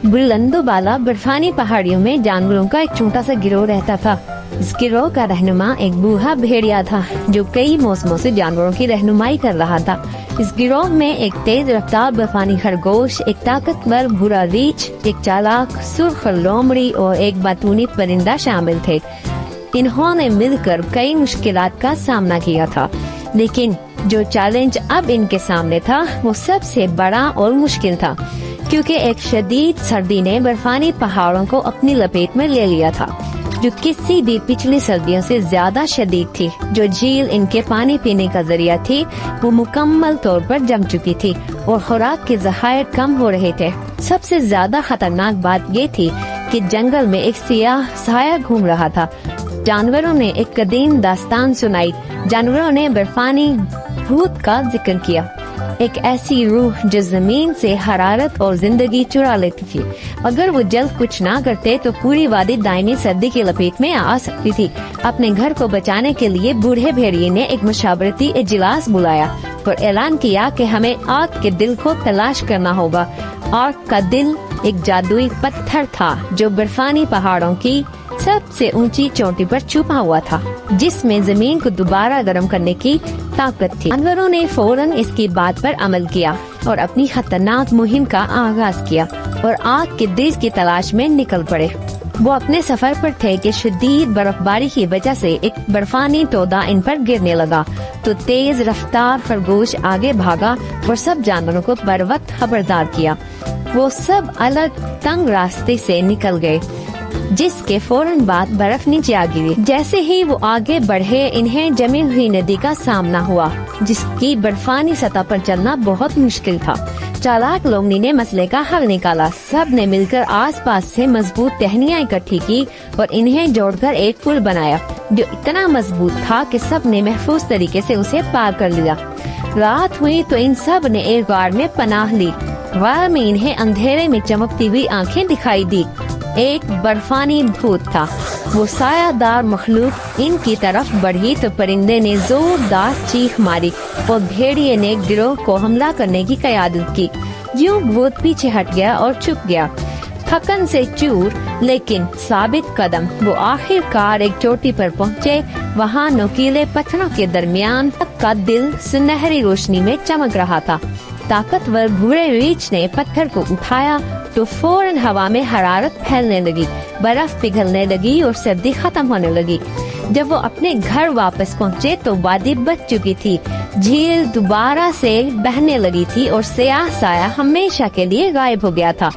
बुलंदो बाला बर्फानी पहाड़ियों में जानवरों का एक छोटा सा गिरोह रहता था। इस गिरोह का रहनुमा एक बूढ़ा भेड़िया था जो कई मौसमों से जानवरों की रहनुमाई कर रहा था। इस गिरोह में एक तेज रफ्तार बर्फानी खरगोश, एक ताकतवर भूरा रीछ, एक चालाक सुर्ख लोमड़ी और एक बातूनी परिंदा शामिल थे। इन्होंने मिलकर कई मुश्किलात का सामना किया था, लेकिन जो चैलेंज अब इनके सामने था वो सबसे बड़ा और मुश्किल था, क्योंकि एक शदीद सर्दी ने बर्फानी पहाड़ों को अपनी लपेट में ले लिया था, जो किसी भी पिछली सर्दियों से ज्यादा शदीद थी। जो झील इनके पानी पीने का जरिया थी वो मुकम्मल तौर पर जम चुकी थी और खुराक के ज़खायर कम हो रहे थे। सबसे ज्यादा खतरनाक बात ये थी कि जंगल में एक सियाह साया घूम रहा था। जानवरों ने एक कदीम दास्तान सुनाई। जानवरों ने बर्फानी भूत का जिक्र किया, एक ऐसी रूह जो जमीन से हरारत और जिंदगी चुरा लेती थी। अगर वो जल्द कुछ ना करते तो पूरी वादी दायनी सर्दी की लपेट में आ सकती थी। अपने घर को बचाने के लिए बूढ़े भेड़िए ने एक मशावरती इजलास बुलाया और ऐलान किया कि हमें आग के दिल को तलाश करना होगा। आग का दिल एक जादुई पत्थर था जो बर्फानी पहाड़ों की सबसे ऊंची चोटी पर छुपा हुआ था, जिसमें जमीन को दोबारा गर्म करने की ताकत थी। जानवरों ने फौरन इसकी बात पर अमल किया और अपनी खतरनाक मुहिम का आगाज किया और आग के दिल की तलाश में निकल पड़े। वो अपने सफर पर थे कि शदीद बर्फबारी की वजह से एक बर्फानी तोदा इन पर गिरने लगा, तो तेज रफ्तार खरगोश आगे भागा और सब जानवरों को बर वक्त खबरदार किया। वो सब अलग तंग रास्ते से निकल गए, जिसके फौरन बाद बर्फ नीचे आ गिरी। जैसे ही वो आगे बढ़े इन्हें जमी हुई नदी का सामना हुआ, जिसकी बर्फानी सतह पर चलना बहुत मुश्किल था। चालाक लोमड़ी ने मसले का हल निकाला। सब ने मिलकर आसपास से मजबूत टहनियाँ इकट्ठी की और इन्हें जोड़कर एक पुल बनाया, जो इतना मजबूत था कि सब ने महफूज तरीके से उसे पार कर लिया। रात हुई तो इन सब ने एक गार में पनाह ली। गार में इन्हें अंधेरे में चमकती हुई आंखें दिखाई दी। एक बर्फानी भूत था। वो सायादार मखलूक इनकी तरफ बढ़ी तो परिंदे ने जोरदार चीख मारी और भेड़िए ने गिरोह को हमला करने की क़यादत की। यूं भूत पीछे हट गया और छुप गया। थकन से चूर लेकिन साबित कदम वो आखिरकार एक चोटी पर पहुँचे। वहाँ नुकीले पत्थरों के दरमियान का दिल सुनहरी रोशनी में चमक रहा था। ताकतवर भूरे रीछ ने पत्थर को उठाया तो फौरन हवा में हरारत फैलने लगी, बर्फ पिघलने लगी और सर्दी खत्म होने लगी। जब वो अपने घर वापस पहुँचे तो वादी बच चुकी थी। झील दोबारा से बहने लगी थी और सियाह साया हमेशा के लिए गायब हो गया था।